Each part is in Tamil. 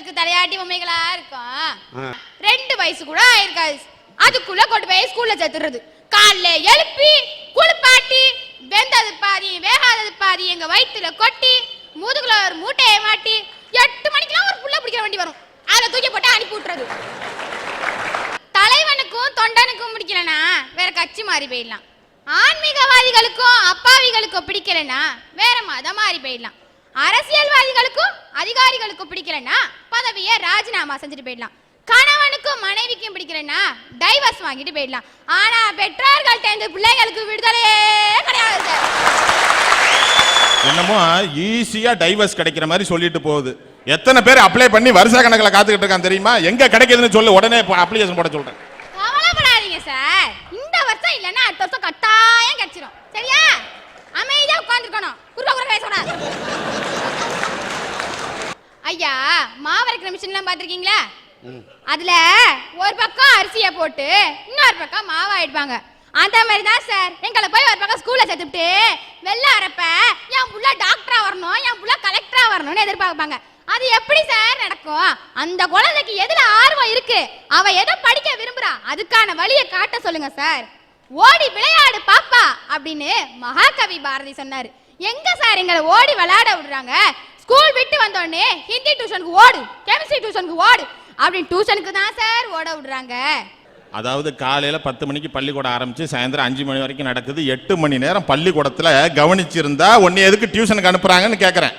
உங்களுக்கு தலையாட்டி பொம்மைகளா இருக்கும். 2 வயசு கூட ஆயிருக்காது, அதுக்குள்ள கொண்டு போய் ஸ்கூல்ல சேர்த்துறது. காலைல எழுப்பி குளிப்பாட்டி வெந்தது பாதி வேகாதது பாதி எங்க வயிற்றுல கொட்டி முதுகுல ஒரு மூட்டையை மாட்டி 8 மணிக்கெல்லாம் ஒரு புள்ள பிடிக்கிற வண்டி வரும், அதுல தூக்கி போட்டு அனுப்பி விட்டுறது. தலைவனுக்கும் தொண்டனுக்கும் பிடிக்கலனா வேற கட்சி மாறி போயிடலாம். ஆன்மீகவாதிகளுக்கும் அப்பாவிகளுக்கும் பிடிக்கலனா வேற மதம் மாறி போயிடலாம். அரசியல்வாதிகளுக்கும் அதிகாரிகளுக்கும் பிடிக்கலனா பதவியை ராஜினாமா செஞ்சுட்டு போயிடலாம். கணவனுக்கும் மனைவிக்கும் பிடிக்கலனா டைவர்ஸ் வாங்கிட்டு போயிடலாம். ஆனா பெற்றோர்கள்ட்ட இந்த பிள்ளைகளுக்கு விடுதலையே கிடையாது. என்னமோ ஈஸியா டைவர்ஸ் கிடைக்கிற மாதிரி சொல்லிட்டு போகுது. எத்தனை பேர் அப்ளை பண்ணி வருஷ கணக்கில் காத்துக்கிட்டு இருக்கான் தெரியுமா? எங்க கிடைக்குதுன்னு சொல்லு, உடனே அப்ளிகேஷன் போட சொல்றேன். கவலைப்படாதீங்க சார், இந்த வருஷம் இல்லைன்னா அடுத்த வருஷம் கட்டாயம் கிடைச்சிடும். சரியா? அமைதியா உட்கார்ந்துருக்கணும், குறுக்க குறுக்க பேசக்கூடாது. ஐயா, மாவரைக்கிற மிஷின்லாம் பார்த்துருக்கீங்களா? அதுல ஒரு பக்கம் அரிசியை போட்டு இன்னொரு பக்கம் மாவா எடுப்பாங்க. அந்த மாதிரி தான் சார் எங்களை போய் ஒரு பக்கம் ஸ்கூல்ல சேர்த்துட்டு வெள்ள அரப்ப என் புள்ள டாக்டரா வரணும், என் புள்ள கலெக்டரா வரணும்னு எதிர்பார்ப்பாங்க. அது எப்படி சார் நடக்கும்? அந்த குழந்தைக்கு எதுல ஆர்வம் இருக்கு, அவ எதை படிக்க விரும்புறா, அதுக்கான வழியை காட்ட சொல்லுங்க சார். ஓடி விளையாடு பாப்பா அப்படின்னு மகாகவி பாரதி சொன்னாரு. எங்க சார் எங்களை ஓடி விளையாட விடுறாங்க? ஸ்கூல் விட்டு வந்தோடனே ஹிந்தி டியூஷனுக்கு ஓடு, கெமிஸ்ட்ரி டியூஷனுக்கு ஓடு அப்படின்னு டியூஷனுக்கு தான் சார் ஓட விடுறாங்க. அதாவது காலையில 10 மணிக்கு பள்ளிக்கூடம் ஆரம்பிச்சு சாயந்தரம் 5 மணி வரைக்கும் நடக்குது. 8 மணி நேரம் பள்ளிக்கூடத்துல கவனிச்சிருந்தா உன்னை எதுக்கு டியூஷனுக்கு அனுப்புறாங்கன்னு கேக்குறேன்.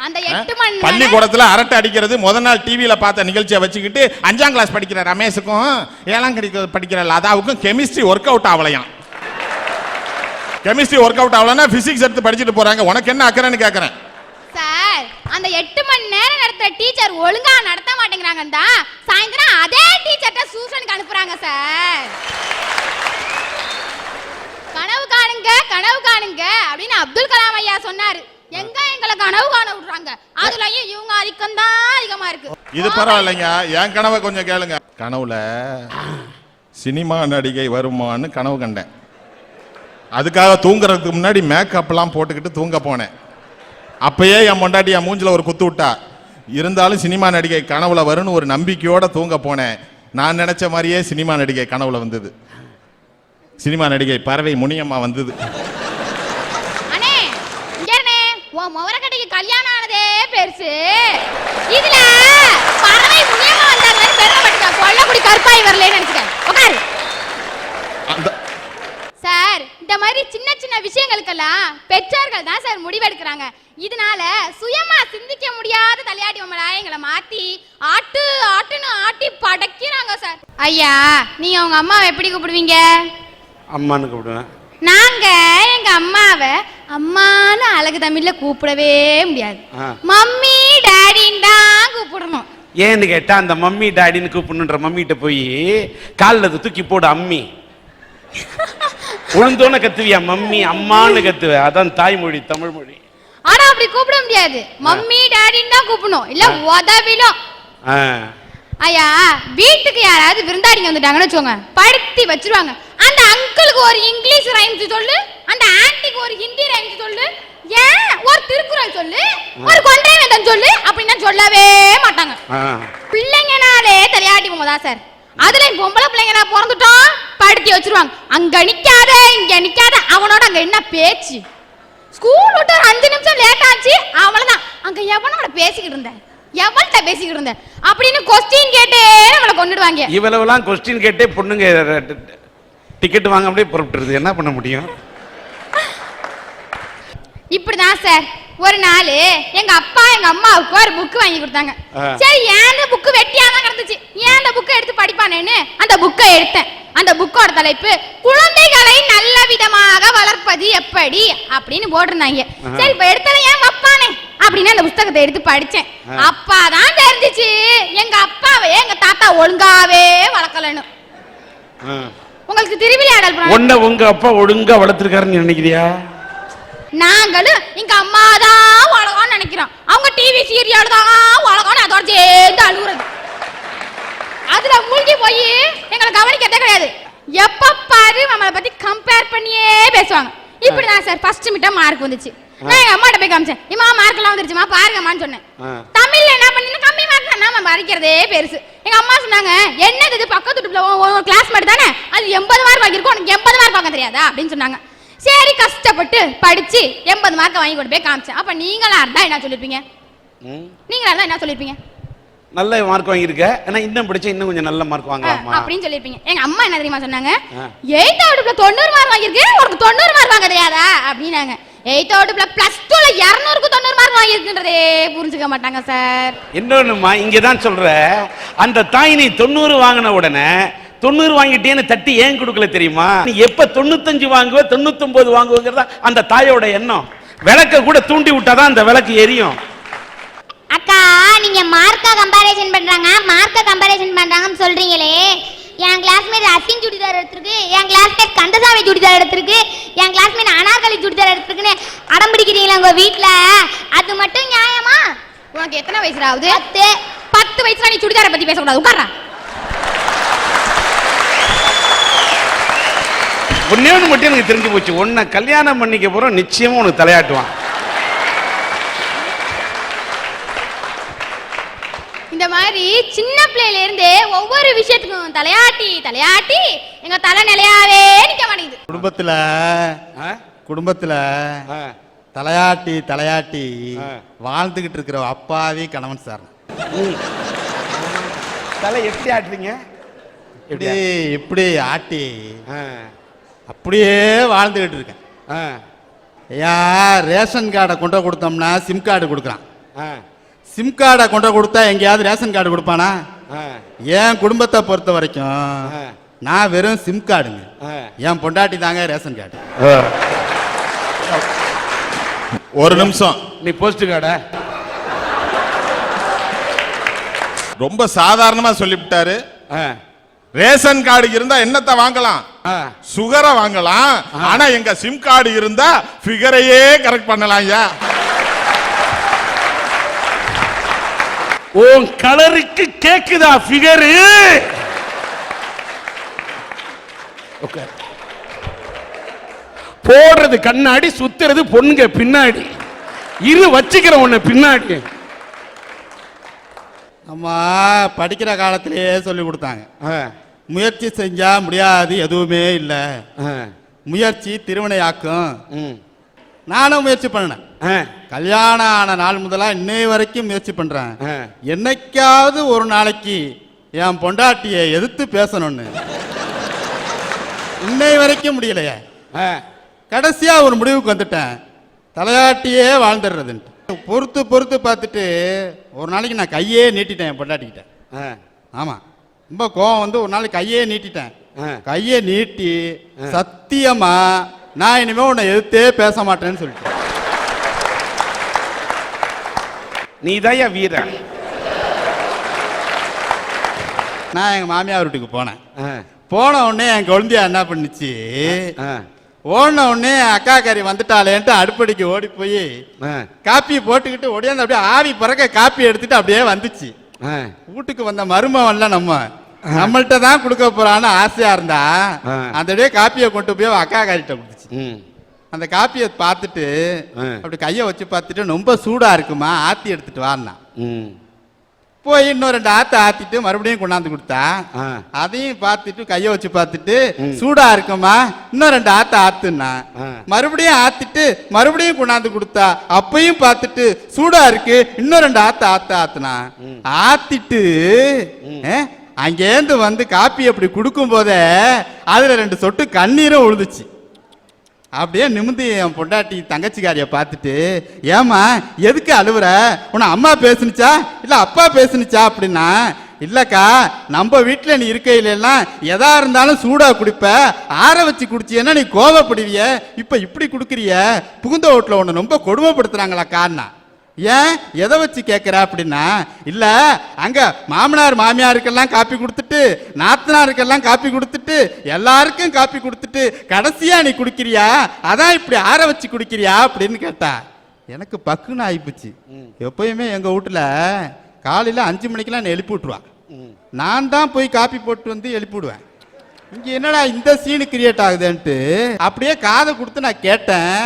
அந்த 8 மணி பள்ளிக்கூடத்துல அரட்டை அடிக்கிறது முதல் நாள் டிவியில பார்த்த நிகழ்ச்சியை வச்சுக்கிட்டு 5ஆம் கிளாஸ் படிக்கிற ரமேஷுக்கும் 7ஆம் கிளாஸ் படிக்கிற லதாவுக்கும் கெமிஸ்ட்ரி ஒர்க் அவுட் ஆகலையாம். கெமிஸ்ட்ரி ஒர்க் அவுட் ஆகலன்னா பிசிக்ஸ் எடுத்து படிச்சுட்டு போறாங்க. உனக்கு என்ன அக்கறைன்னு கேக்குறேன் சார். அந்த 8 மணி நேரம் நடத்துற டீச்சர் ஒழுங்கா நடத்த மாட்டேங்கிறாங்க தான் சாயந்தரம் அதே டீச்சர்ட்ட டியூஷனுக்கு அனுப்புறாங்க சார். கனவு காணுங்க கனவு காணுங்க அப்படின்னு அப்துல் கலாம் ஐயா சொன்னாரு. எங்க எங்களை கனவு காண விடுறாங்க, அதுலயும் இவங்க அதிகம் தான் அதிகமா இருக்கு. இது பரவாயில்லைங்க, என் கனவை கொஞ்சம் கேளுங்க. கனவுல சினிமா நடிகை வருமான்னு கனவு கண்டேன். அதுக்காக தூங்குறதுக்கு முன்னாடி மேக்கப்லாம் போட்டுக்கிட்டு தூங்க போனேன். அப்பயே என் பொண்டாட்டி என் மூஞ்சில ஒரு குத்து விட்டா. இருந்தாலும் சினிமா நடிகை கனவுல வரும்னு ஒரு நம்பிக்கையோட தூங்க போனேன். நான் நினைச்ச மாதிரியே சினிமா நடிகை கனவுல வந்தது. சினிமா நடிகை பறவை முனியம்மா வந்தது. அண்ணே இங்கனே உன் மவரக்கடைக்கு கல்யாணம் ஆனதே பெருசு, இதுல பறவை முனியம்மா வந்தாங்க பெருமை பட்டுக்க, கொல்லக்குடி கற்பாய் வரலன்னு நினைச்சுக்க. உட்காரு சார். இந்த மாதிரி சின்ன சின்ன விஷயங்களுக்கெல்லாம் பெற்றோர்கள் தான் சார் முடிவெடுக்கிறாங்க. இதனால சுயமா சிந்திக்க முடியாத தலையாட்டி பொம்மலா எங்களை மாத்தி ஆட்டு ஆட்டுன்னு ஆட்டி படைக்கிறாங்க சார். ஐயா, நீங்க உங்க அம்மாவை எப்படி கூப்பிடுவீங்க? அம்மான்னு கூப்பிடுவேன். நாங்க எங்க அம்மாவை அம்மான்னு அழகு தமிழ்ல கூப்பிடவே முடியாது, மம்மி டாடின்னு தான் கூப்பிடணும். ஏன்னு கேட்டா அந்த மம்மி டாடின்னு கூப்பிடணுன்ற மம்மிட்ட போய் காலில் தூக்கி போடு அம்மி உளுந்தோன்னு கத்துவியா, மம்மி அம்மான்னு கத்துவ. அதான் தாய்மொழி, தமிழ் மொழி. ஆனா அப்படி கூப்பிட முடியாது, மம்மி டாடின்னு தான் கூப்பிடணும், இல்ல உதவிலும். ஐயா, வீட்டுக்கு யாராவது விருந்தாடிங்க வந்துட்டாங்கன்னு வச்சுக்கோங்க, படுத்தி வச்சிருவாங்க. அந்த அங்கிளுக்கு ஒரு இங்கிலீஷ் ரைம்ஸ் சொல்லு, அந்த ஆன்ட்டிக்கு ஒரு ஹிந்தி ரைம்ஸ் சொல்லு, ஏன் ஒரு திருக்குறள் சொல்லு, ஒரு கொண்டை வேந்தன் சொல்லு அப்படின்னா சொல்லவே மாட்டாங்க. பிள்ளைங்கனாலே தலையாட்டி பொம்மை தான் சார். அதுல பொம்பளை பிள்ளைங்க நான் பிறந்துட்டோம் படுத்தி வச்சிருவாங்க. அங்க நிக்காத இங்க நிக்காத, அவனோட அங்க என்ன பேச்சு? ஸ்கூல் விட்டு 5 நிமிஷம் லேட் ஆச்சு, அவ்வளவுதான். அங்க எவனோட பேசிக்கிட்டு இருந்தேன், எவள்கிட்ட பேசிக்கிட்டு இருந்தேன் அப்படின்னு கொஸ்டின் கேட்டே நம்மளை கொண்டுடுவாங்க. இவ்வளவுலாம் கொஸ்டின் கேட்டே பொண்ணுங்க டிக்கெட் வாங்க அப்படியே புறப்பட்டுருது. என்ன பண்ண முடியும்? இப்படிதான் சார். ஒரு நாள் எங்க அப்பா எங்க அம்மாவுக்கு ஒரு புக் வாங்கி கொடுத்தாங்க. சரி, ஏன் புக்கு வெட்டியாதான் கிடந்துச்சு, ஏன் அந்த புக்கை எடுத்து படிப்பானேன்னு அந்த புக்கை எடுத்தேன். அந்த புக்கோட தலைப்பு குழந்தைகளை நல்ல விதமாக வளர்ப்பது எப்படி அப்படின்னு போட்டிருந்தாங்க. சரி, இப்ப எடுத்ததை ஏன் வைப்பானே அப்படின்னு அந்த புத்தகத்தை எடுத்து படிச்சேன். அப்பாதான் தெரிஞ்சிச்சு எங்க அப்பாவே எங்க தாத்தா ஒழுங்காவே வளர்க்கலன்னு. உங்களுக்கு திருவிளையாடல் உங்க அப்பா ஒழுங்கா வளர்த்திருக்காருன்னு நினைக்கிறியா? நாங்களும் எங்க அம்மா தான் உலகம்னு நினைக்கிறோம், அவங்க டிவி சீரியல் தான் உலகம்னு அதோட சேர்ந்து அழுகுறது. அதுல மூழ்கி போய் எங்களை கவனிக்கிறதே கிடையாது. எப்ப பாரு நம்மளை பத்தி கம்பேர் பண்ணியே பேசுவாங்க. இப்படிதான் சார் ஃபர்ஸ்ட் மிட்டம் மார்க் வந்துச்சு. நான் எங்க அம்மாட்ட போய் காமிச்சேன், இம்மா மார்க் எல்லாம் வந்துருச்சுமா பாருங்கம்மான்னு சொன்னேன். தமிழ்ல என்ன பண்ணீங்க, கம்மி மார்க் தான் மறைக்கிறதே பெருசு. எங்க அம்மா சொன்னாங்க, என்னது இது பக்கத்து வீட்டுல கிளாஸ் மட்டும் தானே, அது 80 மார்க் வாங்கியிருக்கோம், உனக்கு 80 மார்க் வாங்க தெரியாதா அப்படின்னு சொன்னாங்க. சரி கஷ்டப்பட்டு படிச்சு 80 மார்க் வாங்கி கொண்டு போய் காமிச்சேன். அப்ப நீங்களா இருந்தா என்ன சொல்லிருப்பீங்க? நீங்களா இருந்தா என்ன சொல்லிருப்பீங்க? நல்ல மார்க் வாங்கியிருக்க, ஆனா இன்னும் படிச்சா இன்னும் கொஞ்சம் நல்ல மார்க் வாங்கலாமா அப்படின்னு சொல்லிருப்பீங்க. எங்க அம்மா என்ன தெரியுமா சொன்னாங்க, 8th வகுப்புல 90 மார்க் வாங்கியிருக்கேன், உனக்கு 90 மார்க் வாங்க தெரியாதா அப்படின்னாங்க. 8th வகுப்புல +2ல 200க்கு 90 மார்க் வாங்கியிருக்குன்றதே புரிஞ்சுக்க மாட்டாங்க சார். இன்னொன்னுமா இங்கதான் சொல்ற, அந்த தாய் நீ 90 வாங்கின உடனே 90 வாங்கிட்டேன்னு தட்டி ஏன் கொடுக்கல தெரியுமா? நீ எப்ப 95 வாங்குவ 99 வாங்குவங்கிறதா அந்த தாயோட எண்ணம். விளக்க கூட தூண்டி விட்டாதான் அந்த விளக்கு எரியும். அக்கா நீங்க மார்க்கா கம்பேரிசன் பண்றாங்கன்னு சொல்றீங்களே, என் கிளாஸ்மேட் அசின் சுடிதார் எடுத்திருக்கு, என் கிளாஸ்மேட் கந்தசாமி சுடிதார் எடுத்திருக்கு, என் கிளாஸ்மேட் அனார்கலி சுடிதார் எடுத்திருக்குன்னு அடம் பிடிக்கிறீங்களா உங்க வீட்டுல? அது மட்டும் நியாயமா? உனக்கு எத்தனை வயசு ஆகுது? 10 வயசுல நீ சுடிதாரை பத்தி பேசக்கூடாது, உட்கார்றா. ஒன்னே ஒன்று மட்டும் எனக்கு தெரிஞ்சு போச்சு, உன்னை கல்யாணம் பண்ணிக்க போறோம் நிச்சயமா உனக்கு தலையாட்டுவான். இந்த மாதிரி சின்ன பிள்ளையில இருந்தே ஒவ்வொரு விஷயத்துக்கும் தலையாட்டி எங்க தலை நிலையாவே நிக்க மாட்டேங்குது. குடும்பத்துல தலையாட்டி வாழ்ந்துகிட்டு இருக்கிற அப்பாவி கணவன் சார். தலை எப்படி ஆட்டுறீங்க? இப்படி ஆட்டி அப்படியே வாழ்ந்துகிட்டு இருக்கேன். ஐயா, ரேஷன் கார்டை கொண்டு கொடுத்தோம்னா சிம் கார்டு கொடுக்குறான். சிம் கார்டை கொண்டு கொடுத்தா எங்கேயாவது ரேஷன் கார்டு கொடுப்பானா? என் குடும்பத்தை பொறுத்த வரைக்கும் நான் வெறும் சிம் கார்டுங்க, என் பொண்டாட்டி தாங்க ரேஷன் கார்டு. ஒரு நிமிஷம், நீ போஸ்ட் கார்டா ரொம்ப சாதாரணமா சொல்லிவிட்டாரு. ரேஷன் கார்டு இருந்தா என்னத்தை வாங்கலாம்? சுகரை வாங்கலாம். ஆனா எங்க சிம் கார்டு இருந்தா ஃபிகரையே கரெக்ட் பண்ணலாம். ஐயா, உன் கலருக்கு கேக்குதா ஃபிகரு? போடுறது கண்ணாடி, சுத்துறது பொண்ணுங்க பின்னாடி. இரு வச்சுக்கிற உன்னை பின்னாடி. அம்மா படிக்கிற காலத்திலேயே சொல்லி கொடுத்தாங்க, முயற்சி செஞ்சா முடியாது எதுவுமே இல்லை, முயற்சி திருவினையாக்கும். நானும் முயற்சி பண்ணேன். கல்யாணம் ஆன நாள் முதலா இன்னை வரைக்கும் முயற்சி பண்றேன். என்னைக்காவது ஒரு நாளைக்கு என் பொண்டாட்டியை எதிர்த்து பேசணும்னு இன்னை வரைக்கும் முடியலையே. கடைசியா ஒரு முடிவுக்கு வந்துட்டேன், தலையாட்டியே வாழ்ந்துடுறதுன்ட்டு. பொறுத்து பார்த்துட்டு ஒரு நாளைக்கு நான் கையே நீட்டிட்டேன் என் பொண்டாட்டிக்கிட்ட. ஆமா, ரொம்ப கோவம் வந்து ஒரு நாளைக்கு கையே நீட்டிட்டேன். கையை நீட்டி சத்தியமா நான் இனிமே உன்னை எதிர்த்தே பேச மாட்டேன்னு சொல்லிட்டேன். நீதான் வீரன். நான் எங்க மாமியார் வீட்டுக்கு போனேன். போன உடனே என் குழந்தையா என்ன பண்ணுச்சு, ஓடின உடனே அக்கா கறி வந்துட்டாளேன்ட்டு அடுப்படிக்கு ஓடி போய் காப்பியை போட்டுக்கிட்டு ஓடியாந்து அப்படியே ஆவி பறக்க காப்பி எடுத்துட்டு அப்படியே வந்துச்சு. வீட்டுக்கு வந்த மருமவன்ல நம்மள்கிட்ட தான் கொடுக்க போறான்னு ஆசையா இருந்தா அந்த காப்பியை கொண்டு போய் அக்கா காரிட்ட கொடுத்துச்சு. அந்த காப்பியை பார்த்துட்டு அப்படி கையை வச்சு பார்த்துட்டு ரொம்ப சூடா இருக்குமா, ஆத்தி எடுத்துட்டு வான்னா. போய் இன்னும் 2 ஆத்தை ஆத்திட்டு மறுபடியும் கொண்டாந்து கொடுத்தா. அதையும் பார்த்துட்டு கையை வச்சு பார்த்துட்டு சூடா இருக்குமா, இன்னும் 2 ஆத்தை ஆத்துனா. மறுபடியும் ஆத்திட்டு மறுபடியும் கொண்டாந்து கொடுத்தா. அப்பையும் பார்த்துட்டு சூடா இருக்கு, இன்னும் 2 ஆத்தை ஆத்துனா. ஆத்திட்டு அங்கேருந்து வந்து காப்பி அப்படி கொடுக்கும் போதே அதுல 2 சொட்டு கண்ணீரும் விழுந்துச்சு. அப்படியே நிமிந்து என் பொண்டாட்டி தங்கச்சிக்காரிய பார்த்துட்டு, ஏமா எதுக்கு அழுவுற, உன்னை அம்மா பேசுனுச்சா இல்ல அப்பா பேசுனுச்சா அப்படின்னா, இல்லக்கா நம்ம வீட்டுல நீ இருக்கையிலாம் எதா இருந்தாலும் சூடா குடிப்ப, ஆற வச்சு குடிச்சியன்னா நீ கோவப்படுவிய, இப்ப இப்படி குடுக்குறிய, புகுந்த வீட்டுல உன்னை ரொம்ப கொடுமைப்படுத்துறாங்களாக்கான்னா. ஏன் எதை வச்சு கேட்குற அப்படின்னா, இல்லை அங்கே மாமனார் மாமியாருக்கெல்லாம் காப்பி கொடுத்துட்டு, நாத்தனாருக்கெல்லாம் காப்பி கொடுத்துட்டு, எல்லாருக்கும் காப்பி கொடுத்துட்டு கடைசியா நீ குடிக்கிறியா, அதான் இப்படி ஆற வச்சு குடிக்கிறியா அப்படின்னு கேட்டா. எனக்கு பக்குன்னு ஆயிப்போச்சு. எப்பயுமே எங்கள் வீட்டில் காலையில் 5 மணிக்கெல்லாம் என்னை எழுப்பி விட்டுருவான். நான் தான் போய் காப்பி போட்டு வந்து எழுப்பி விடுவேன். இங்கே என்னடா இந்த சீனு கிரியேட் ஆகுதுன்ட்டு அப்படியே காதை கொடுத்து நான் கேட்டேன்.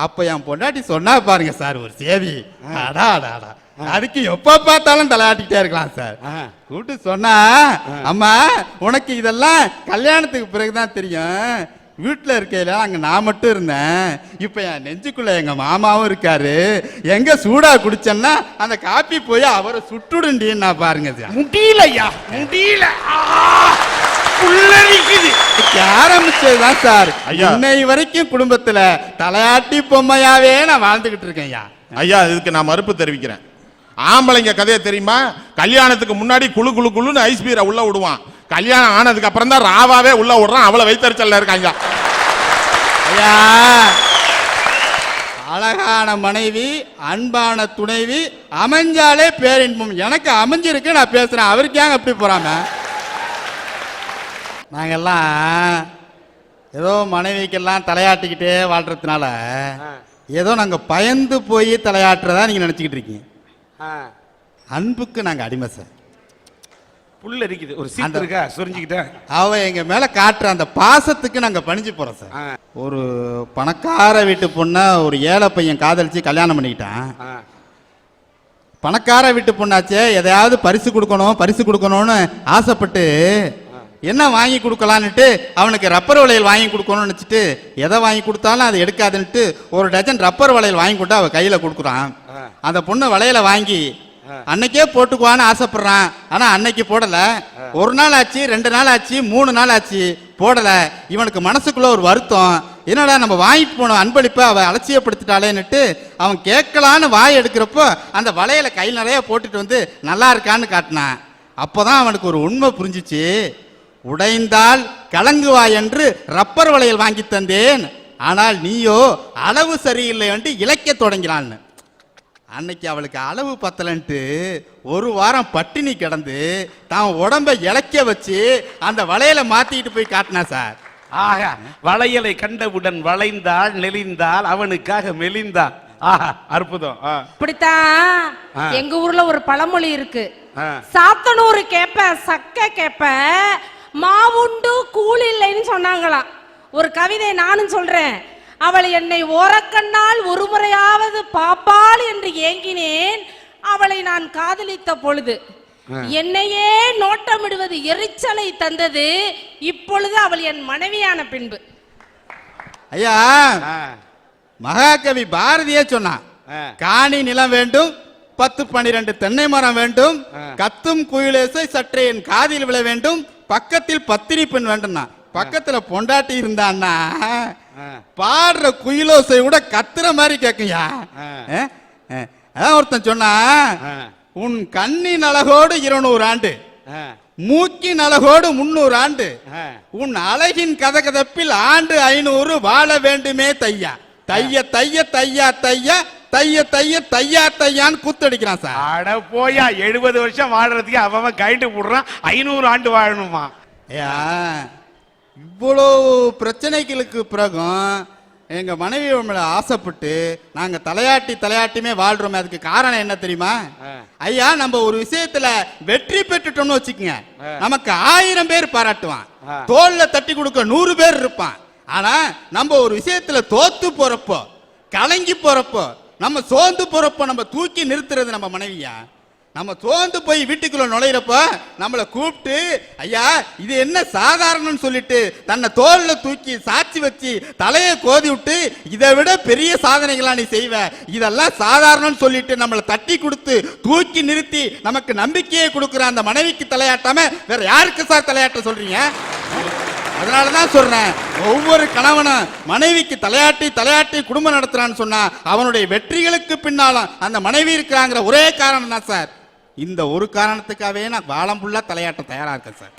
அப்ப என் பொண்டாட்டி சொன்னா பாருங்க சார் ஒரு சேவி, அடா அதுக்கு எப்ப பார்த்தாலும் தலையாட்டிக்கிட்டே இருக்கலாம் சார். கூப்பிட்டு சொன்னா, அம்மா உனக்கு இதெல்லாம் கல்யாணத்துக்கு பிறகுதான் தெரியும், வீட்டுல இருக்கையில அங்க நான் மட்டும் இருந்தேன், இப்ப என் நெஞ்சுக்குள்ள எங்க மாமாவும் இருக்காரு, எங்க சூடா குடிச்சேன்னா அந்த காப்பி போய் அவரை சுட்டுடுண்டின்னு நான் பாருங்க சார். முடியலையா, முடியல, ஆரம்பிச்சதுதான் சார். இன்னை வரைக்கும் குடும்பத்துல தலையாட்டி பொம்மையாவே நான் வாழ்ந்துகிட்டு இருக்கேன் ஐயா. ஐயா இதுக்கு நான் மறுப்பு தெரிவிக்கிறேன். ஆம்பளைங்க கதையை தெரியுமா? கல்யாணத்துக்கு முன்னாடி குழு குழு குழுன்னு ஐஸ் பீரை உள்ள விடுவான், கல்யாணம் ஆனதுக்கு அப்புறம் தான் ராவாவே உள்ள விடுறான். அவ்வளவு வைத்தறிச்சல்ல இருக்காங்க ஐயா. அழகான மனைவி, அன்பான துணைவி அமைஞ்சாலே பேரின்பம். எனக்கு அமைஞ்சிருக்கு, நான் பேசுறேன். அவருக்கு ஏங்க அப்படி போறாம? நாங்கெல்லாம் ஏதோ மனைவிக்கெல்லாம் தலையாட்டிக்கிட்டே வாழ்றதுனால ஏதோ நாங்க பயந்து போய் தலையாட்டுறதா நீங்க நினைச்சுக்கிட்டு இருக்கீங்க. அன்புக்கு நாங்க அடிமை சார். புல்ல இருக்குது, ஒரு சீட்டு இருக்கா சொரிஞ்சுக்கிட்டேன். அவ எங்க மேல காட்டுற அந்த பாசத்துக்கு நாங்க பணிஞ்சு போறோம் சார். ஒரு பணக்கார வீட்டு பொண்ண ஒரு ஏழை பையன் காதலிச்சு கல்யாணம் பண்ணிக்கிட்டான். பணக்கார வீட்டு பொண்ணாச்சே, எதையாவது பரிசு கொடுக்கணும்னு ஆசைப்பட்டு என்ன வாங்கி கொடுக்கலான்னுட்டு அவனுக்கு ரப்பர் வளையல் வாங்கி கொடுக்கணும்னு நினச்சிட்டு எதை வாங்கி கொடுத்தாலும் அதை எடுக்காதுன்ட்டு ஒரு டஜன் ரப்பர் வளையல் வாங்கி கொடுத்து அவள் கையில் கொடுக்குறான். அந்த பொண்ணு வளையலை வாங்கி அன்னைக்கே போட்டுக்குவான்னு ஆசைப்படுறான். ஆனால் அன்னைக்கு போடலை. ஒரு நாள் ஆச்சு, 2 நாள் ஆச்சு, 3 நாள் ஆச்சு, போடலை. இவனுக்கு மனசுக்குள்ள ஒரு வருத்தம், என்னடா நம்ம வாங்கிட்டு போனோம் அன்பளிப்பை அவள் அலட்சியப்படுத்திட்டாளேன்னுட்டு அவன் கேட்கலான்னு வாய் எடுக்கிறப்போ அந்த வளையலை கையில் நிறைய போட்டுட்டு வந்து நல்லா இருக்கான்னு காட்டினான். அப்போதான் அவனுக்கு ஒரு உண்மை புரிஞ்சிச்சு. உடைந்தால் கலங்குவாய் என்று ரப்பர் வளையல் வாங்கி தந்தேன், ஆனால் நீயோ அளவு சரியில்லை என்று இழைக்க தொடங்கினான்னு. அன்னைக்கு அவளுக்கு அளவு பத்தலன்ட்டு ஒரு வாரம் பட்டினி கிடந்து தான் உடம்பை இழைக்க வச்சு அந்த வளையலை மாத்திட்டு போய் காட்டினா சார். ஆகா, வளையலை கண்டவுடன் வளைந்தால் நெளிந்தால் அவனுக்காக மெலிந்தான். ஆஹா, அற்புதம். இப்படித்தான் எங்க ஊர்ல ஒரு பழமொழி இருக்கு, சாத்தனூறு கேப்ப சக்க கேப்ப மாவுண்டு கூழ் இல்லைன்னு சொன்னாங்களாம். ஒரு கவிதை நானும் சொல்றேன். அவள் என்னை ஓரக்கண்ணால் ஒரு முறையாவது பாப்பாள் என்று ஏங்கினேன், அவளை நான் காதலித்த பொழுது என்னையே நோட்டமிடுவது எரிச்சலை தந்தது, இப்பொழுது அவள் என் மனைவியான பின்பு. ஐயா, மகாகவி பாரதியே சொன்னான், காணி நிலம் வேண்டும், 10-12 தென்னை மரம் வேண்டும், கத்தும் குயிலேசை சற்றே என் காதில் விழ வேண்டும், பக்கத்தில் பத்தினி பெண் வேண்டும்னா. பக்கத்துல பொண்டாட்டி இருந்தான்னா பாடுற குயிலோசை கூட கத்துற மாதிரி கேக்குயா. அதான் ஒருத்தன் சொன்னா, உன் கண்ணின் அழகோடு 200 ஆண்டு, மூக்கின் அழகோடு 300 ஆண்டு, உன் அழகின் கதகதப்பில் ஆண்டு 500 வாழ வேண்டுமே தையா. தைய தைய தையா தையா தைய தைய தையா தையான்னு கூத்தடிக்கிறான் சார். அட போயா, 70 வருஷம் வாழறதுக்கு அவன் கைட்டு போடுறான், 500 ஆண்டு வாழணுமா? ஐயா, இவ்வளோ பிரச்சனைகளுக்கு பிறகும் எங்க மனைவி மேல ஆசைப்பட்டு நாங்க தலையாட்டியுமே வாழ்றோமே. அதுக்கு காரணம் என்ன தெரியுமா? ஐயா, நம்ம ஒரு விஷயத்துல வெற்றி பெற்றுட்டோம்னு வச்சுக்கோங்க, நமக்கு 1000 பேர் பாராட்டுவான், தோல்ல தட்டி கொடுக்க 100 பேர் இருப்பான். ஆனா நம்ம ஒரு விஷயத்துல தோத்து போறப்போ, கலங்கி போறப்போ, நம்ம சோர்ந்து போறப்போ நம்ம தூக்கி நிறுத்துறது நம்ம மனைவியா. நம்ம சோர்ந்து போய் வீட்டுக்குள்ள நுழையிறப்ப நம்மளை கூப்பிட்டு, ஐயா இது என்ன சாதாரணம்னு சொல்லிட்டு தன்னை தோல்ல தூக்கி சாட்சி வச்சு தலையை கோதி விட்டு, இதை விட பெரிய சாதனைகளா நீ செய்வ, இதெல்லாம் சாதாரணம்னு சொல்லிட்டு நம்மளை தட்டி கொடுத்து தூக்கி நிறுத்தி நமக்கு நம்பிக்கையை கொடுக்குற அந்த மனைவிக்கு தலையாட்டாம வேற யாருக்கு சார் தலையாட்ட சொல்றீங்க? அதனாலதான் சொல்றேன், ஒவ்வொரு கணவனும் மனைவிக்கு தலையாட்டி குடும்பம் நடத்துறான்னு சொன்னா அவனுடைய வெற்றிகளுக்கு பின்னாலும் அந்த மனைவி இருக்கிறாங்கிற ஒரே காரணம் தான் சார். இந்த ஒரு காரணத்துக்காகவே நான் வாழம் ஃபுல்லா தலையாட்ட தயாரா இருக்கேன் சார்.